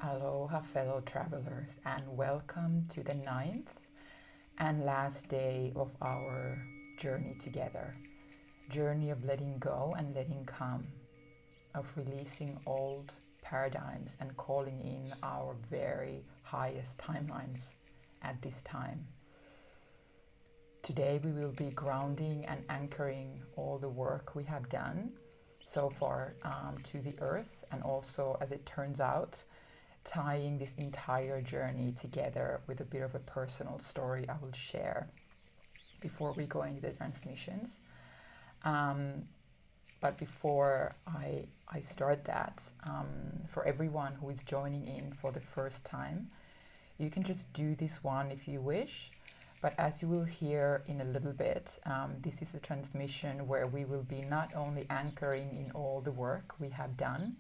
Aloha, fellow travelers, and welcome to the ninth and last day of our journey together. Journey of letting go and letting come, of releasing old paradigms and calling in our very highest timelines at this time. Today we will be grounding and anchoring all the work we have done so far to the earth, and also, as it turns out, tying this entire journey together with a bit of a personal story I will share before we go into the transmissions. But before I start that, for everyone who is joining in for the first time, you can just do this one if you wish. But as you will hear in a little bit, this is a transmission where we will be not only anchoring in all the work we have done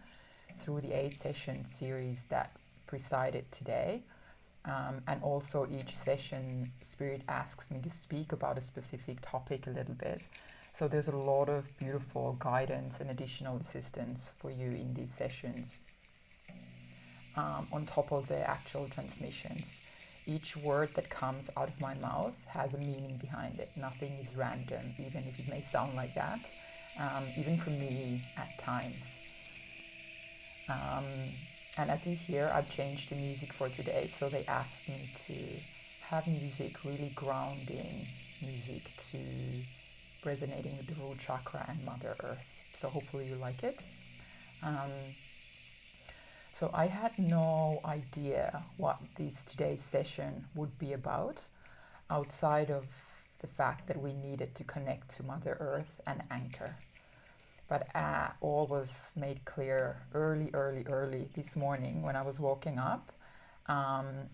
through the 8-session series that presided today, and also each session Spirit asks me to speak about a specific topic a little bit. So there's a lot of beautiful guidance and additional assistance for you in these sessions, on top of the actual transmissions. Each word that comes out of my mouth has a meaning behind it. Nothing is random, even if it may sound like that, even for me at times. And as you hear, I've changed the music for today, so they asked me to have music, really grounding music, to resonating with the root chakra and Mother Earth. So hopefully you like it. So I had no idea what today's session would be about, outside of the fact that we needed to connect to Mother Earth and anchor. But all was made clear early this morning when I was waking up,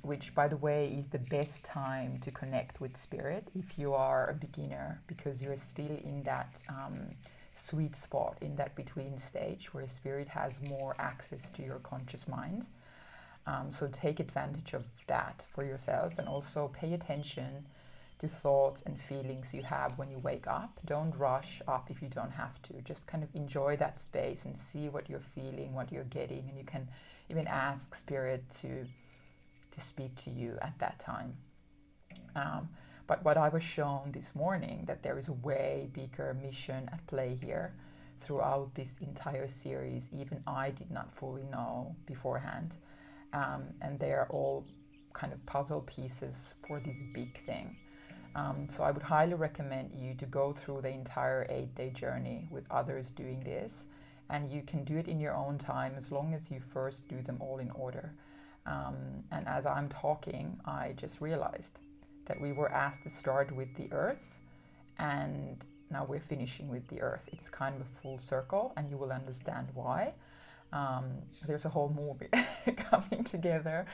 which, by the way, is the best time to connect with Spirit if you are a beginner, because you're still in that sweet spot, in that between stage where Spirit has more access to your conscious mind. So take advantage of that for yourself, and also pay attention to thoughts and feelings you have when you wake up. Don't rush up if you don't have to. Just kind of enjoy that space and see what you're feeling, what you're getting, and you can even ask Spirit to speak to you at that time. But what I was shown this morning, that there is a way bigger mission at play here throughout this entire series, even I did not fully know beforehand. And they are all kind of puzzle pieces for this big thing. So I would highly recommend you to go through the entire 8-day journey with others doing this. And you can do it in your own time, as long as you first do them all in order. And as I'm talking, I just realized that we were asked to start with the earth, and now we're finishing with the earth. It's kind of a full circle, and you will understand why. There's a whole movie coming together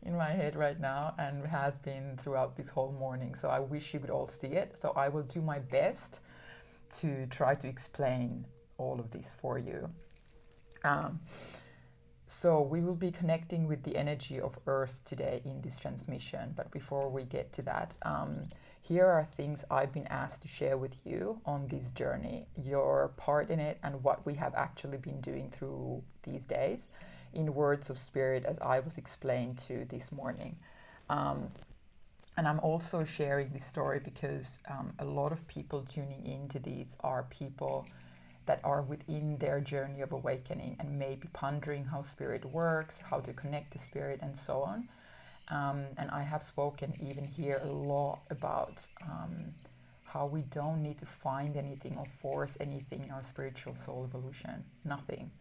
in my head right now, and has been throughout this whole morning. So I wish you could all see it. So I will do my best to try to explain all of this for you. So we will be connecting with the energy of Earth today in this transmission. But before we get to that, here are things I've been asked to share with you on this journey, your part in it, and what we have actually been doing through these days, in words of Spirit, as I was explained to this morning. And I'm also sharing this story because a lot of people tuning into these are people that are within their journey of awakening and maybe pondering how Spirit works, how to connect to Spirit, and so on. And I have spoken even here a lot about how we don't need to find anything or force anything in our spiritual soul evolution. Nothing.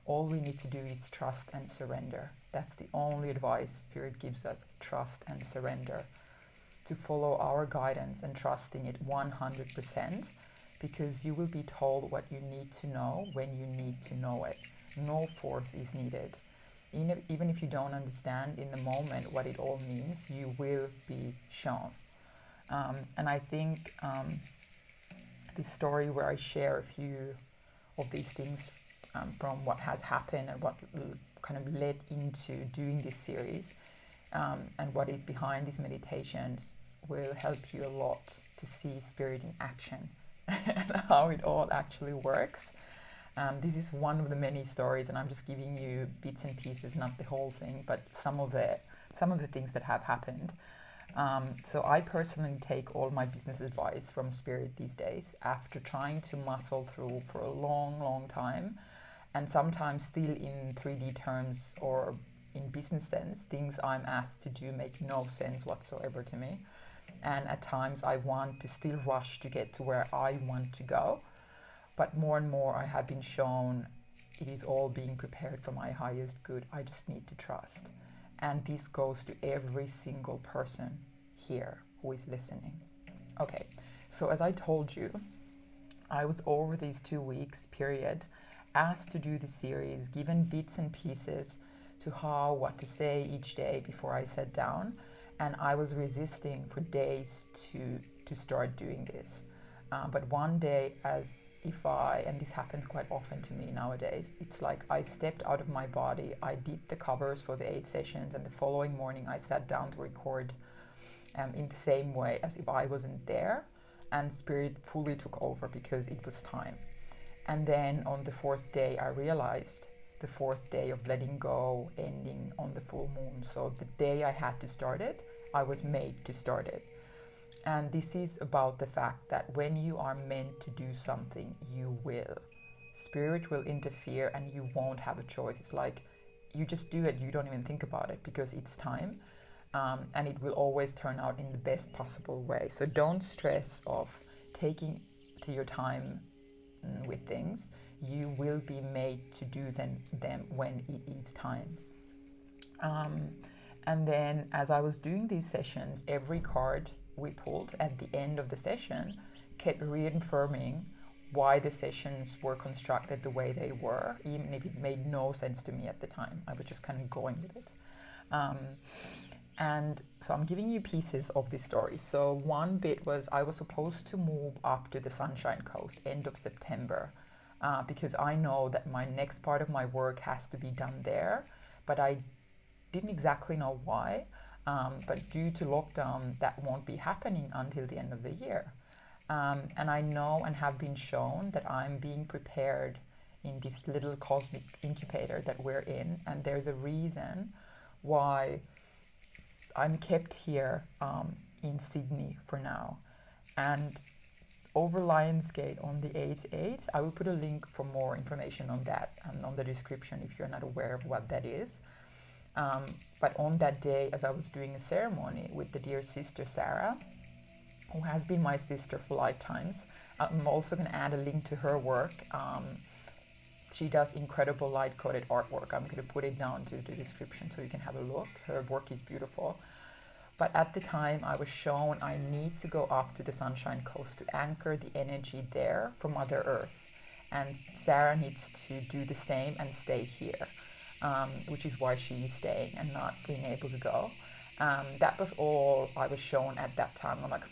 All we need to do is trust and surrender. That's the only advice Spirit gives us: trust and surrender. To follow our guidance and trusting it 100%. Because you will be told what you need to know when you need to know it. No force is needed. Even if you don't understand in the moment what it all means, you will be shown. And I think this story where I share a few of these things from what has happened and what kind of led into doing this series, and what is behind these meditations, will help you a lot to see Spirit in action and how it all actually works. This is one of the many stories, and I'm just giving you bits and pieces, not the whole thing, but some of the things that have happened. So I personally take all my business advice from Spirit these days after trying to muscle through for a long, long time, and sometimes still in 3D terms or in business sense, things I'm asked to do make no sense whatsoever to me. And at times I want to still rush to get to where I want to go. But more and more I have been shown it is all being prepared for my highest good. I just need to trust. And this goes to every single person here who is listening. Okay, so as I told you, I was over these 2 weeks period asked to do the series, given bits and pieces to how, what to say each day before I sat down. And I was resisting for days to start doing this. But one day, and this happens quite often to me nowadays, it's like I stepped out of my body, I did the covers for the 8 sessions, and the following morning I sat down to record in the same way as if I wasn't there, and Spirit fully took over because it was time. And then on the 4th day, I realized the 4th day of letting go ending on the full moon. So the day I had to start it, I was made to start it. And this is about the fact that when you are meant to do something, you will. Spirit will interfere and you won't have a choice. It's like you just do it, you don't even think about it because it's time. And it will always turn out in the best possible way. So don't stress of taking to your time with things. You will be made to do them when it is time. And then as I was doing these sessions, every card we pulled at the end of the session kept reaffirming why the sessions were constructed the way they were, even if it made no sense to me at the time. I was just kind of going with it. And so I'm giving you pieces of this story. So one bit was I was supposed to move up to the Sunshine Coast end of September because I know that my next part of my work has to be done there, but I didn't exactly know why. But due to lockdown, that won't be happening until the end of the year. And I know and have been shown that I'm being prepared in this little cosmic incubator that we're in, and there's a reason why I'm kept here in Sydney for now. And over Lionsgate on the 8/8, I will put a link for more information on that and on the description if you're not aware of what that is. But on that day, as I was doing a ceremony with the dear sister Sara, who has been my sister for lifetimes, I'm also going to add a link to her work. She does incredible light-coded artwork. I'm going to put it down to the description so you can have a look. Her work is beautiful. But at the time, I was shown I need to go up to the Sunshine Coast to anchor the energy there for Mother Earth. And Sara needs to do the same and stay here, which is why she is staying and not being able to go. That was all I was shown at that time. I'm like,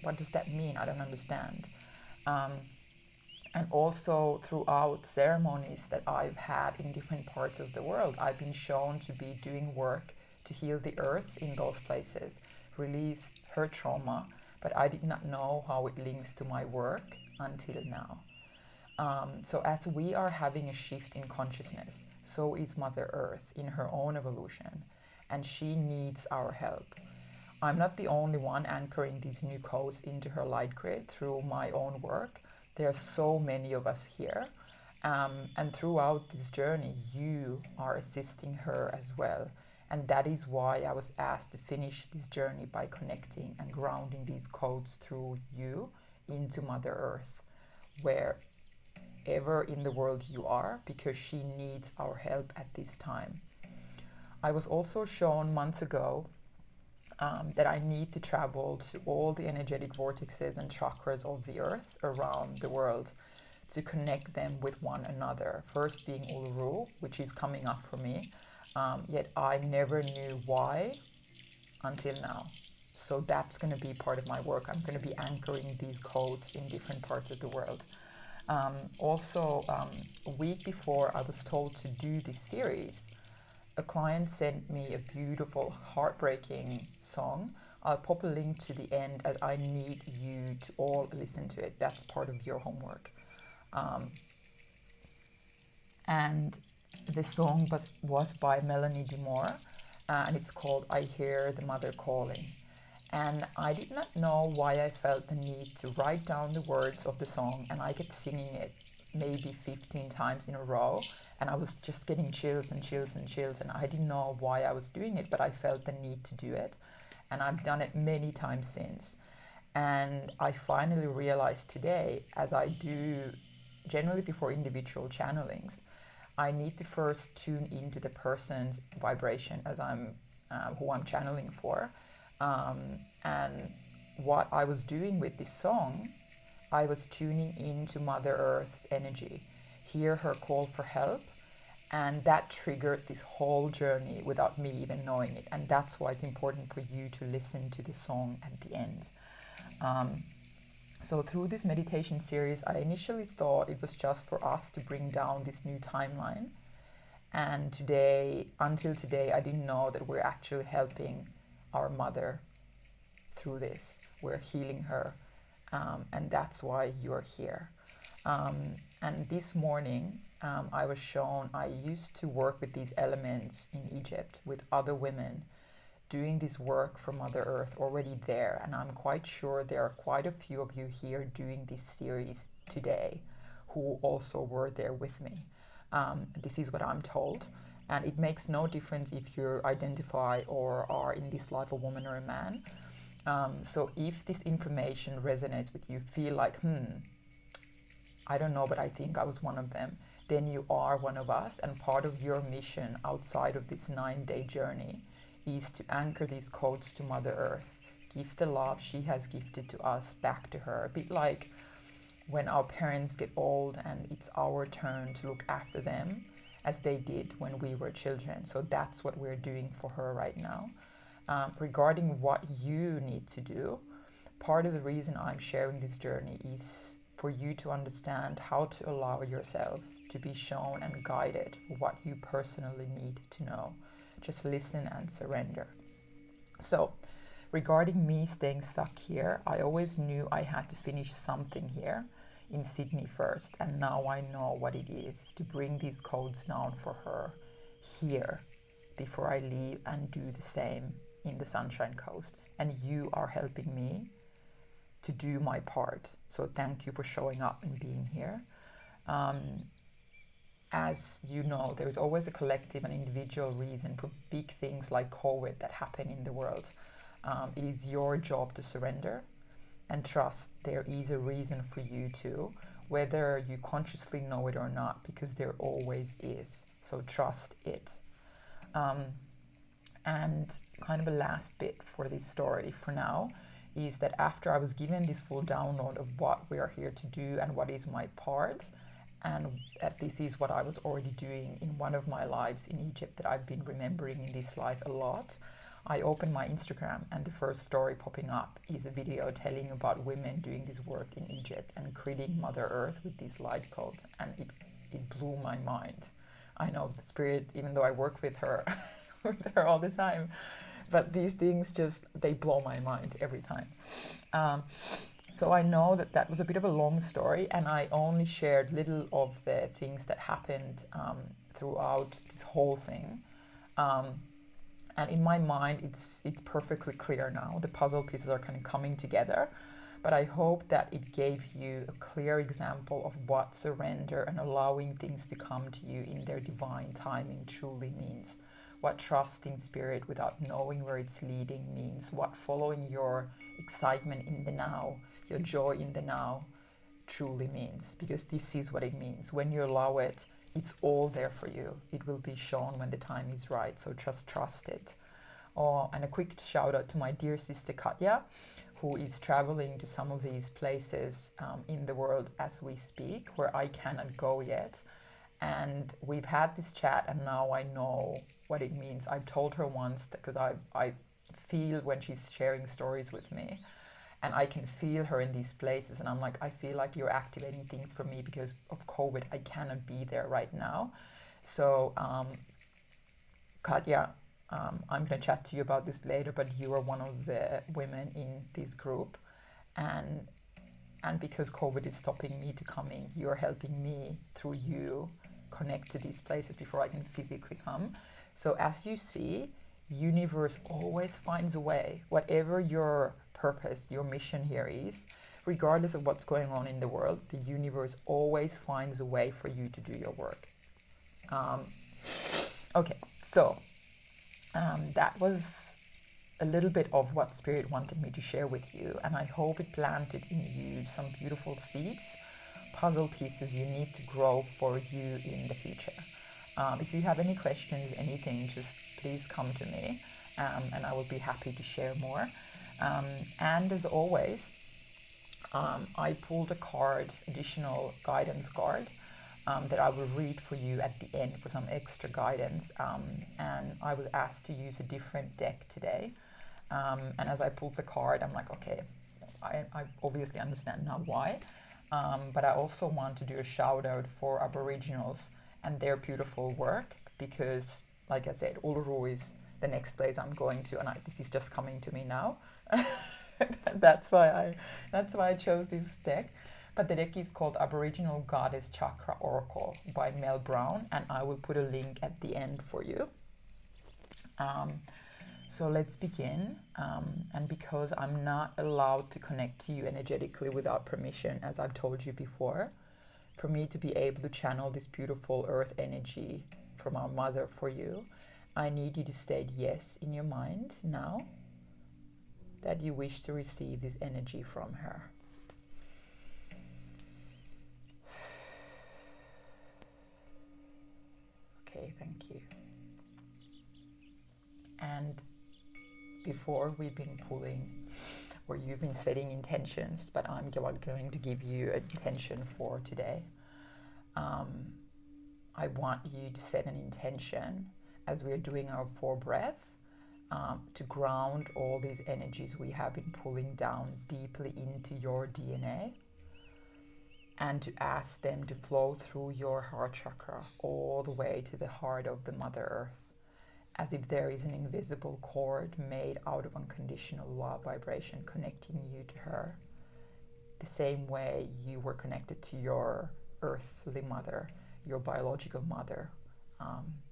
what does that mean? I don't understand. And also throughout ceremonies that I've had in different parts of the world, I've been shown to be doing work to heal the earth in those places, release her trauma, but I did not know how it links to my work until now. So as we are having a shift in consciousness, so is Mother Earth in her own evolution, and she needs our help. I'm not the only one anchoring these new codes into her light grid through my own work. There are so many of us here. And throughout this journey, you are assisting her as well. And that is why I was asked to finish this journey by connecting and grounding these codes through you into Mother Earth, wherever in the world you are, because she needs our help at this time. I was also shown months ago that I need to travel to all the energetic vortexes and chakras of the earth around the world to connect them with one another. First being Uluru, which is coming up for me, yet I never knew why until now. So that's going to be part of my work. I'm going to be anchoring these codes in different parts of the world. Also, a week before I was told to do this series, a client sent me a beautiful, heartbreaking song. I'll pop a link to the end as I need you to all listen to it. That's part of your homework. And the song was by Melanie DeMore, and it's called I Hear the Mother Calling. And I did not know why I felt the need to write down the words of the song, and I kept singing it maybe 15 times in a row, and I was just getting chills and chills and chills, and I didn't know why I was doing it, but I felt the need to do it, and I've done it many times since. And I finally realized today, as I do generally before individual channelings, I need to first tune into the person's vibration as who I'm channeling for. And what I was doing with this song, I was tuning into Mother Earth's energy, hear her call for help, and that triggered this whole journey without me even knowing it. And that's why it's important for you to listen to the song at the end. So through this meditation series, I initially thought it was just for us to bring down this new timeline. And until today, I didn't know that we're actually helping our mother through this. We're healing her, and that's why you're here. And this morning, I was shown, I used to work with these elements in Egypt with other women doing this work for Mother Earth already there. And I'm quite sure there are quite a few of you here doing this series today who also were there with me. This is what I'm told. And it makes no difference if you identify or are in this life a woman or a man. So if this information resonates with you, feel like, I don't know, but I think I was one of them, then you are one of us. And part of your mission outside of this 9-day journey is to anchor these codes to Mother Earth, give the love she has gifted to us back to her. A bit like when our parents get old and it's our turn to look after them as they did when we were children. So that's what we're doing for her right now. Regarding what you need to do, part of the reason I'm sharing this journey is for you to understand how to allow yourself to be shown and guided what you personally need to know. Just listen and surrender. So, regarding me staying stuck here, I always knew I had to finish something here in Sydney first, and now I know what it is to bring these codes down for her here before I leave and do the same in the Sunshine Coast. And you are helping me to do my part. So thank you for showing up and being here. As you know, there is always a collective and individual reason for big things like COVID that happen in the world. It is your job to surrender and trust there is a reason for you to, whether you consciously know it or not, because there always is. So trust it. And kind of a last bit for this story for now is that after I was given this full download of what we are here to do and what is my part, and that this is what I was already doing in one of my lives in Egypt that I've been remembering in this life a lot, I opened my Instagram and the first story popping up is a video telling about women doing this work in Egypt and creating Mother Earth with these light codes, and it blew my mind. I know the spirit, even though I work with her with her all the time, but these things they blow my mind every time. So I know that was a bit of a long story, and I only shared little of the things that happened throughout this whole thing. And in my mind, it's perfectly clear now. The puzzle pieces are kind of coming together. But I hope that it gave you a clear example of what surrender and allowing things to come to you in their divine timing truly means. What trust in spirit without knowing where it's leading means. What following your excitement in the now, your joy in the now truly means. Because this is what it means. When you allow it, it's all there for you. It will be shown when the time is right. So just trust it. Oh, and a quick shout out to my dear sister Katja, who is traveling to some of these places in the world as we speak, where I cannot go yet. And we've had this chat, and now I know what it means. I've told her once, because I feel when she's sharing stories with me, and I can feel her in these places, and I'm like, I feel like you're activating things for me because of COVID. I cannot be there right now. So Katja, I'm going to chat to you about this later, but you are one of the women in this group, and because COVID is stopping me to coming, you're helping me through you connect to these places before I can physically come. So as you see, universe always finds a way. Whatever your purpose, your mission here is, regardless of what's going on in the world, the universe always finds a way for you to do your work. Okay, so that was a little bit of what Spirit wanted me to share with you, and I hope it planted in you some beautiful seeds, puzzle pieces you need to grow for you in the future. If you have any questions, anything, just please come to me, and I will be happy to share more. And as always, I pulled a card, additional guidance card, that I will read for you at the end for some extra guidance. And I was asked to use a different deck today. And as I pulled the card, I'm like, okay, I obviously understand now why. But I also want to do a shout out for Aboriginals and their beautiful work, because, like I said, Uluru is the next place I'm going to, and this is just coming to me now. That's why I chose this deck. But the deck is called Aboriginal Goddess Chakra Oracle by Mel Brown, and I will put a link at the end for you. So let's begin. And because I'm not allowed to connect to you energetically without permission, as I've told you before, for me to be able to channel this beautiful earth energy from our mother for you, I need you to state yes in your mind now that you wish to receive this energy from her. Okay, thank you. And before we've been pulling, or you've been setting intentions, but I'm going to give you an intention for today. I want you to set an intention as we're doing our 4 breath, to ground all these energies we have been pulling down deeply into your DNA, and to ask them to flow through your heart chakra all the way to the heart of the Mother Earth, as if there is an invisible cord made out of unconditional love vibration connecting you to her, the same way you were connected to your earthly mother, your biological mother,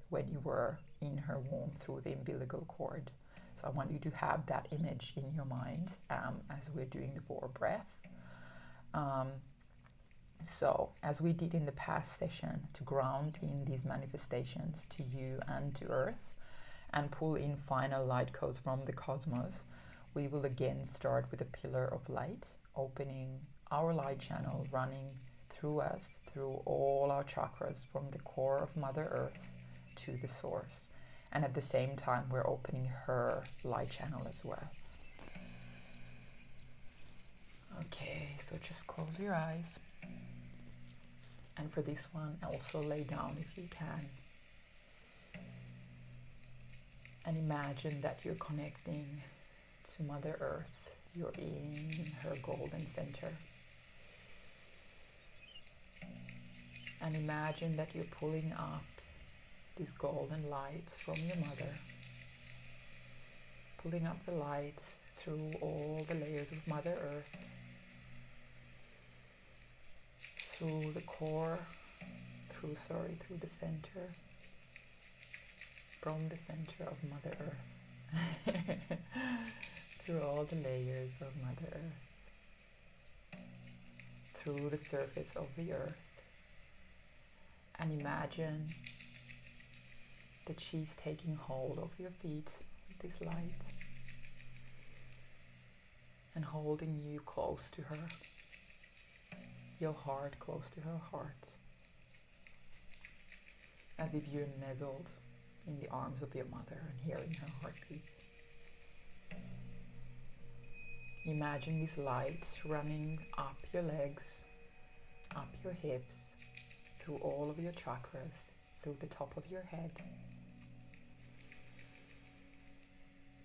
when you were in her womb through the umbilical cord. So I want you to have that image in your mind as we're doing the 4 breath. So as we did in the past session, to ground in these manifestations to you and to Earth, and pull in final light codes from the cosmos, we will again start with a pillar of light, opening our light channel, running through us, through all our chakras, from the core of Mother Earth to the source. And at the same time, we're opening her light channel as well. Okay, so just close your eyes. And for this one, also lay down if you can. And imagine that you're connecting to Mother Earth. You're in her golden center. And imagine that you're pulling up this golden light from your mother. Pulling up the light through all the layers of Mother Earth. Through the core, through the center. From the center of Mother Earth. Through all the layers of Mother Earth. Through the surface of the earth. And imagine that she's taking hold of your feet with this light and holding you close to her, your heart close to her heart, as if you're nestled in the arms of your mother and hearing her heartbeat. Imagine this light running up your legs, up your hips, through all of your chakras, through the top of your head,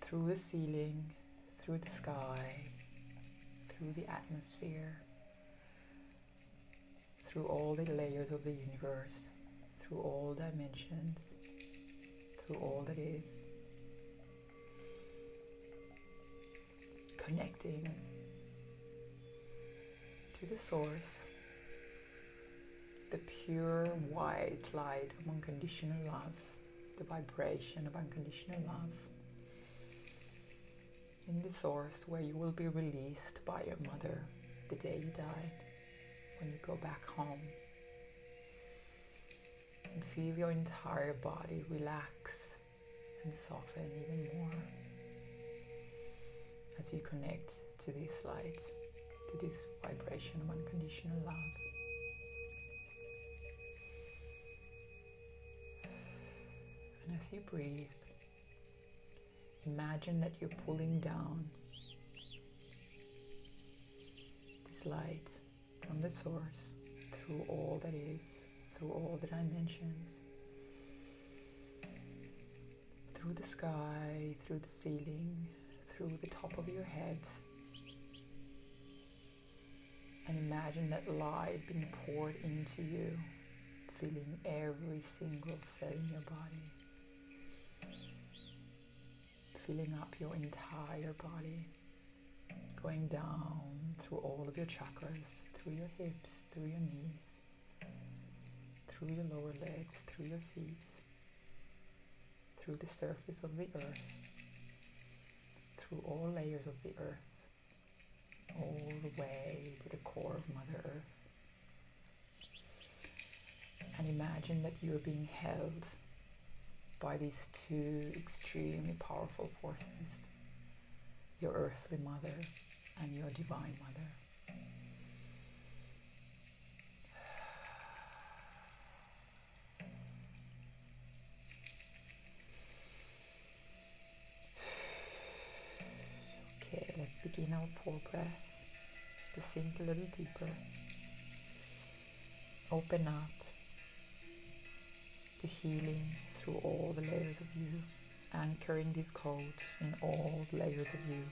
through the ceiling, through the sky, through the atmosphere, through all the layers of the universe, through all dimensions, through all that is, connecting to the source, the pure white light of unconditional love, the vibration of unconditional love in the source where you will be released by your mother the day you died, when you go back home. And feel your entire body relax and soften even more as you connect to this light, to this vibration of unconditional love. And as you breathe, imagine that you're pulling down this light from the source through all that is, through all the dimensions, through the sky, through the ceiling, through the top of your head. And imagine that light being poured into you, filling every single cell in your body, filling up your entire body, going down through all of your chakras, through your hips, through your knees, through your lower legs, through your feet, through the surface of the earth, through all layers of the earth, all the way to the core of Mother Earth. And imagine that you're being held by these two extremely powerful forces, your earthly mother and your divine mother. Okay, let's begin our pour breath to sink a little deeper. Open up to healing through all the layers of you, anchoring these codes in all the layers of you,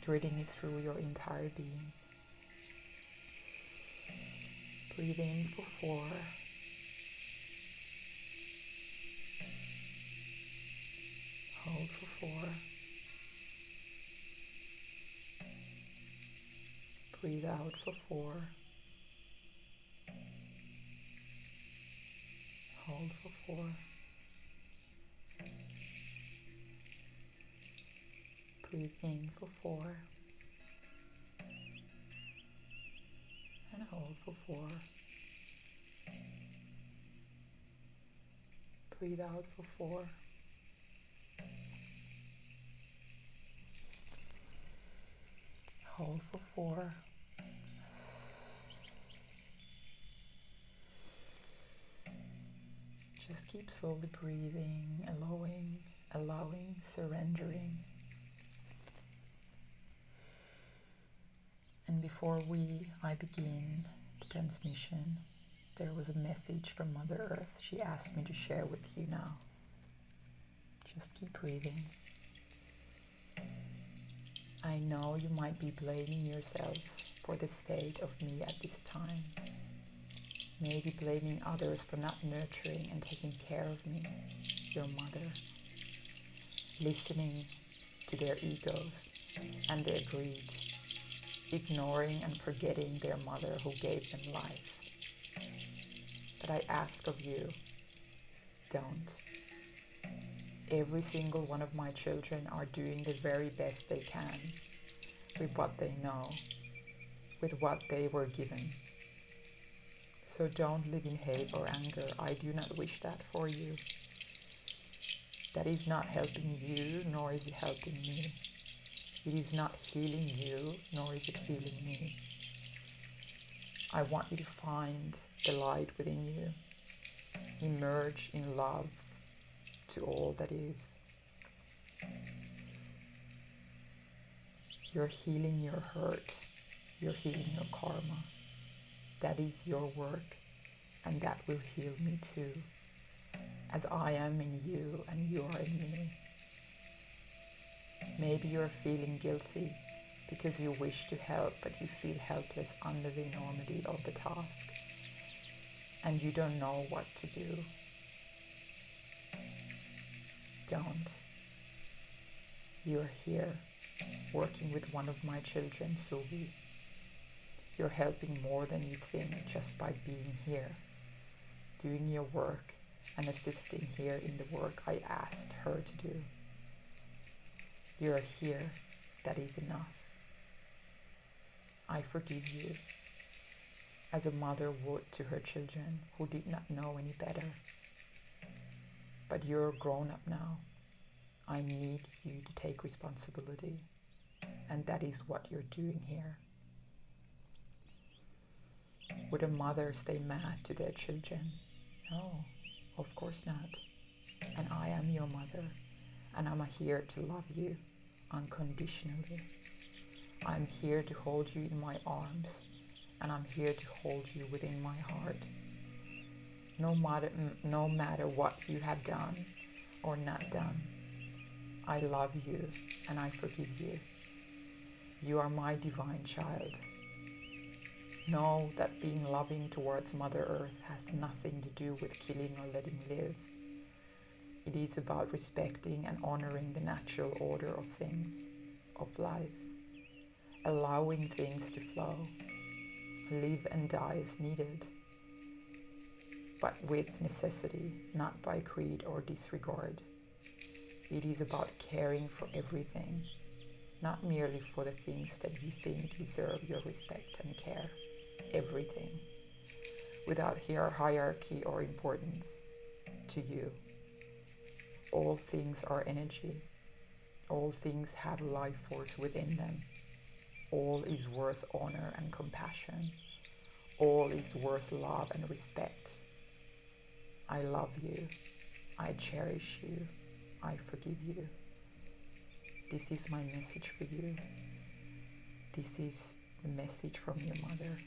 threading it through your entire being. Breathe in for 4. Hold for 4. Breathe out for 4. Hold for 4. Breathe in for 4. And hold for 4. Breathe out for 4. Hold for 4. Just keep slowly breathing, allowing, surrendering. And before I begin the transmission, there was a message from Mother Earth she asked me to share with you now. Just keep breathing. I know you might be blaming yourself for the state of me at this time. Maybe blaming others for not nurturing and taking care of me, your mother. Listening to their egos and their greed. Ignoring and forgetting their mother who gave them life. But I ask of you, don't. Every single one of my children are doing the very best they can with what they know, with what they were given. So don't live in hate or anger. I do not wish that for you. That is not helping you, nor is it helping me. It is not healing you, nor is it healing me. I want you to find the light within you. Emerge in love to all that is. You're healing your hurt. You're healing your karma. That is your work, and that will heal me too, as I am in you and you are in me. Maybe you're feeling guilty because you wish to help, but you feel helpless under the enormity of the task, and you don't know what to do. Don't. You're here, working with one of my children, Suvi. You're helping more than you think just by being here, doing your work and assisting here in the work I asked her to do. You're here. That is enough. I forgive you, as a mother would to her children who did not know any better. But you're grown up now. I need you to take responsibility, and that is what you're doing here. Would a mother stay mad to their children? No, of course not. And I am your mother, and I'm here to love you unconditionally. I'm here to hold you in my arms, and I'm here to hold you within my heart. No matter what you have done or not done, I love you and I forgive you. You are my divine child. Know that being loving towards Mother Earth has nothing to do with killing or letting live. It is about respecting and honoring the natural order of things, of life, allowing things to flow, live and die as needed, but with necessity, not by greed or disregard. It is about caring for everything, not merely for the things that you think deserve your respect and care. Everything, without hierarchy or importance to you. All things are energy. All things have life force within them. All is worth honor and compassion. All is worth love and respect. I love you. I cherish you. I forgive you. This is my message for you. This is the message from your mother.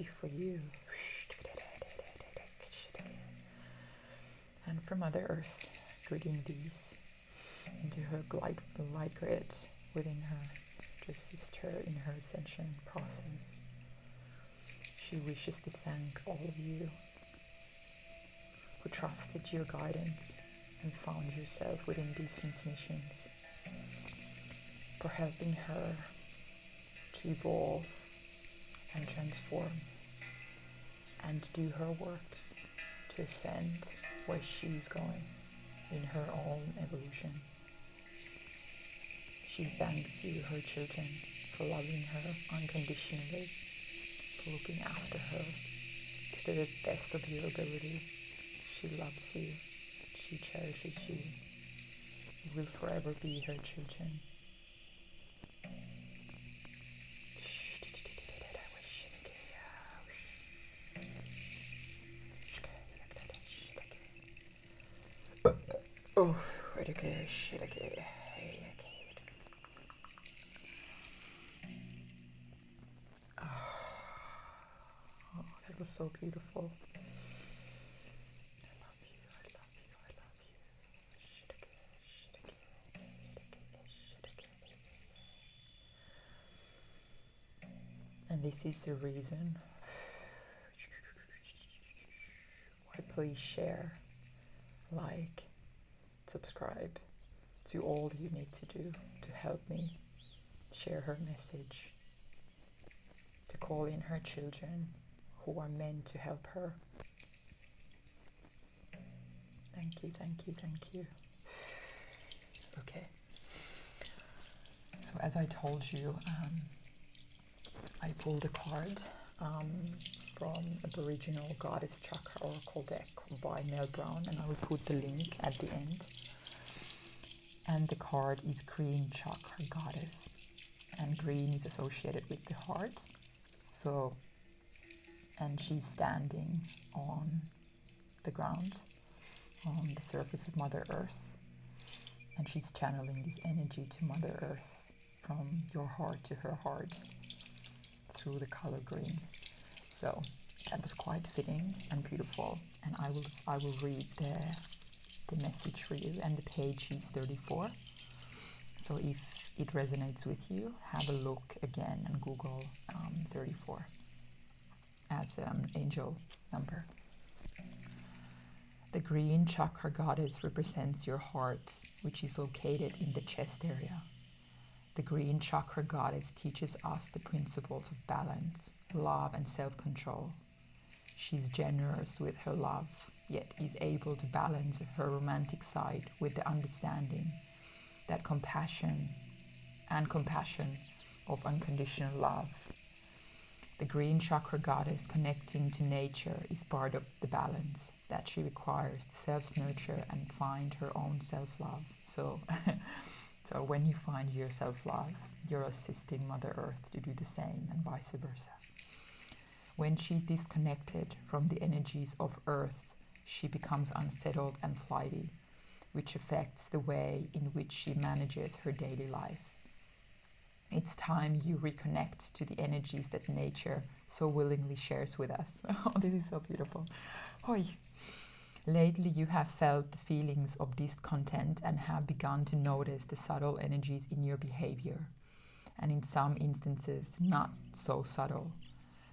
energy for you. And for Mother Earth, greeting these into her light grid within her to assist her in her ascension process. She wishes to thank all of you who trusted your guidance and found yourself within these transmissions, for helping her to evolve and transform and do her work to ascend where she's going in her own evolution. She thanks you, her children, for loving her unconditionally, for looking after her to the best of your ability. She loves you, she cherishes you. You will forever be her children. Oh, okay, shit, okay. Oh, that was so beautiful. I love you, I love you, I love you. And this is the reason why please share, like, subscribe, do all you need to do to help me share her message, to call in her children who are meant to help her. Thank you, thank you, thank you. Okay. So as I told you, I pulled a card from Aboriginal Goddess Chakra Oracle deck by Mel Brown, and I will put the link at the end. And the card is Green Chakra Goddess, and green is associated with the heart. So, and she's standing on the ground, on the surface of Mother Earth, and she's channeling this energy to Mother Earth from your heart to her heart through the color green. So that was quite fitting and beautiful, and I will read the message for you, and the page is 34. So if it resonates with you, have a look again and Google 34 as an angel number. The green chakra goddess represents your heart, which is located in the chest area. The green chakra goddess teaches us the principles of balance, love, and self-control. She's generous with her love, yet is able to balance her romantic side with the understanding that compassion of unconditional love. The green chakra goddess connecting to nature is part of the balance that she requires to self-nurture and find her own self-love. So when you find your self-love, you're assisting Mother Earth to do the same, and vice versa. When she's disconnected from the energies of Earth, she becomes unsettled and flighty, which affects the way in which she manages her daily life. It's time you reconnect to the energies that nature so willingly shares with us. Oh, this is so beautiful. Hoi. Lately, you have felt the feelings of discontent and have begun to notice the subtle energies in your behavior. And in some instances, not so subtle.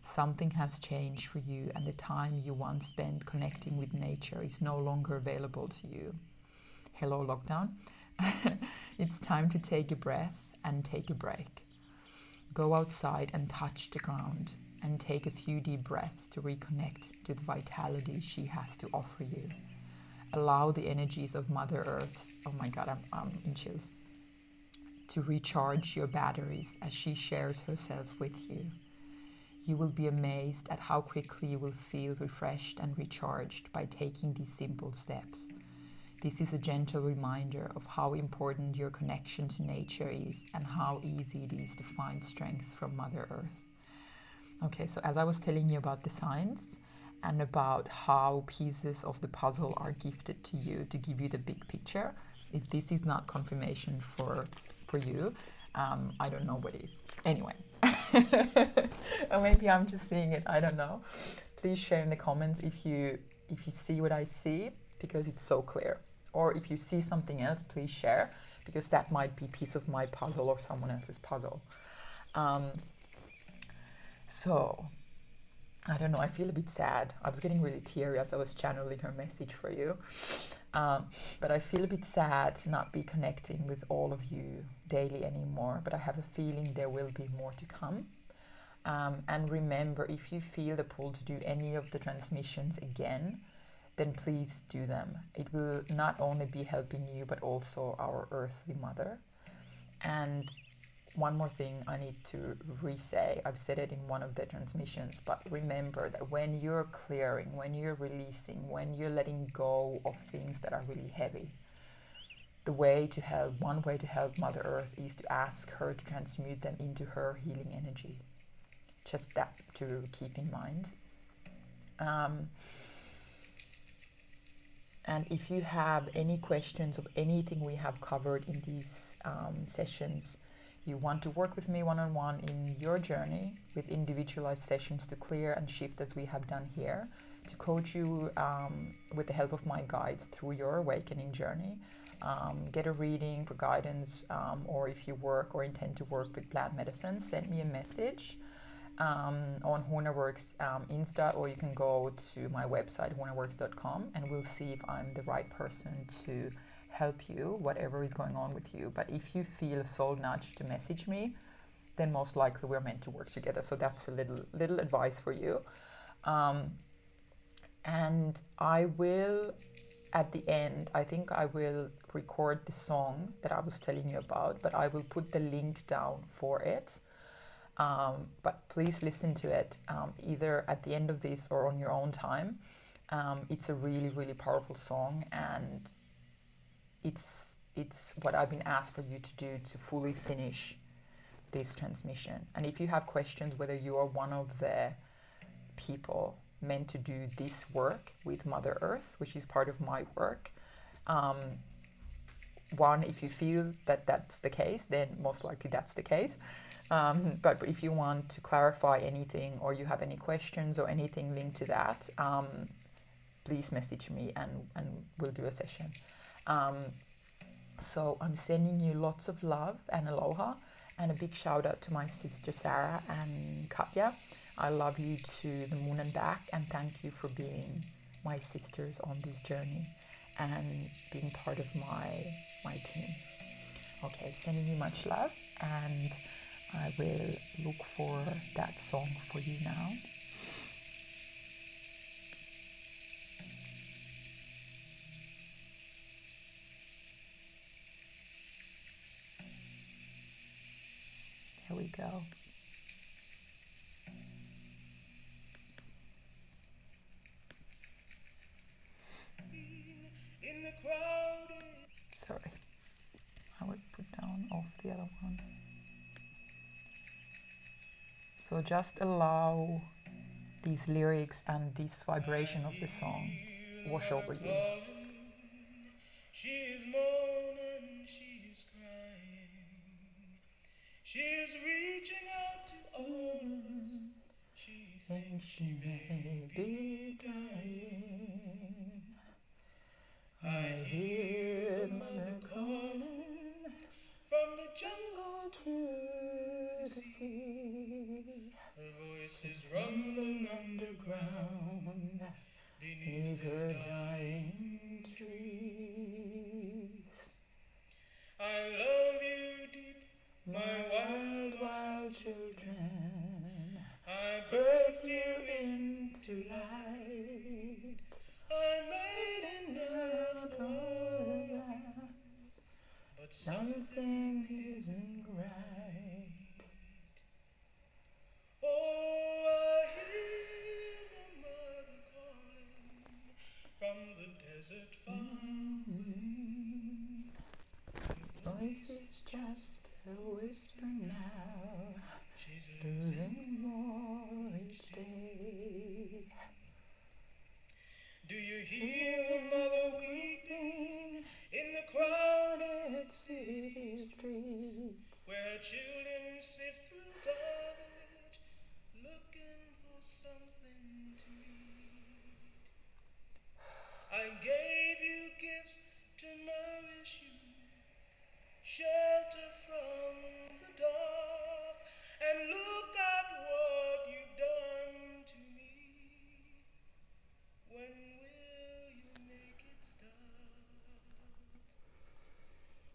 Something has changed for you, and the time you once spent connecting with nature is no longer available to you. Hello, lockdown. It's time to take a breath and take a break. Go outside and touch the ground and take a few deep breaths to reconnect to the vitality she has to offer you. Allow the energies of Mother Earth, oh my God, I'm in chills, to recharge your batteries as she shares herself with you. You will be amazed at how quickly you will feel refreshed and recharged by taking these simple steps. This is a gentle reminder of how important your connection to nature is and how easy it is to find strength from Mother Earth. Okay, so as I was telling you about the signs and about how pieces of the puzzle are gifted to you to give you the big picture, if this is not confirmation for you, I don't know what it is. Anyway, or maybe I'm just seeing it. I don't know. Please share in the comments if you see what I see, because it's so clear. Or if you see something else, please share, because that might be a piece of my puzzle or someone else's puzzle. So, I don't know, I feel a bit sad. I was getting really teary as I was channeling her message for you. But I feel a bit sad to not be connecting with all of you daily anymore, but I have a feeling there will be more to come. And remember, if you feel the pull to do any of the transmissions again, then please do them. It will not only be helping you, but also our earthly mother. And one more thing I need to re-say, I've said it in one of the transmissions, but remember that when you're clearing, when you're releasing, when you're letting go of things that are really heavy, one way to help Mother Earth is to ask her to transmute them into her healing energy. Just that to keep in mind. And if you have any questions of anything we have covered in these sessions, you want to work with me one-on-one in your journey with individualized sessions to clear and shift as we have done here, to coach you with the help of my guides through your awakening journey, get a reading for guidance, or if you work or intend to work with plant medicine, send me a message on HornerWorks Insta, or you can go to my website hornerworks.com, and we'll see if I'm the right person to help you, whatever is going on with you. But if you feel a soul nudge to message me, then most likely we're meant to work together. So that's a little advice for you. And I will, at the end, I think I will record the song that I was telling you about, but I will put the link down for it. But please listen to it either at the end of this or on your own time. It's a really, really powerful song, and it's what I've been asked for you to do to fully finish this transmission. And if you have questions whether you are one of the people meant to do this work with Mother Earth, which is part of my work, one, if you feel that that's the case, then most likely that's the case. But if you want to clarify anything, or you have any questions or anything linked to that, please message me and we'll do a session. So I'm sending you lots of love and aloha, and a big shout out to my sister Sara and Katya. I love you to the moon and back, and thank you for being my sisters on this journey and being part of my team. Okay, sending you much love, and I will look for that song for you now. Here we go. Sorry, I will put down off the other one. So just allow these lyrics and this vibration of the song wash over you. She's moaning, she's crying, she's reaching out to all of us. She thinks she may be dying. I hear mother calling from the jungle to the sea. Her voice is rumbling underground beneath her dying trees. I love you deep, my wild, wild children. I birthed you into light. I made enough of us, but something isn't right. Oh, I hear the mother calling from the desert far. Her voice is just a whisper now. She's losing more each day. Do you hear the mother weeping in the crowded city streets, where children sift through garbage looking for something to eat. I gave you gifts to nourish you, shelter from the dark, and look at what you've done to me. When will you make it stop?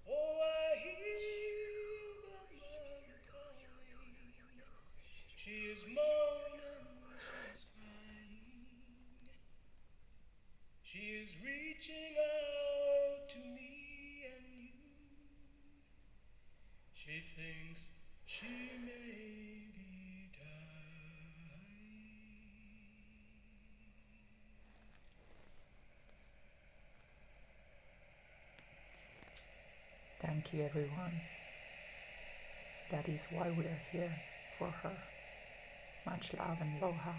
Oh, I hear the mother calling. She is moaning, she's crying. She is reaching out to me and you. She thinks she may be dying. Thank you, everyone. That is why we are here, for her. Much love and aloha.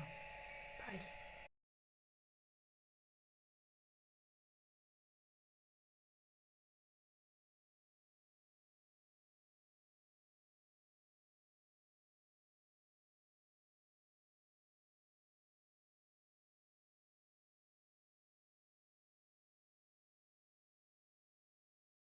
Bye.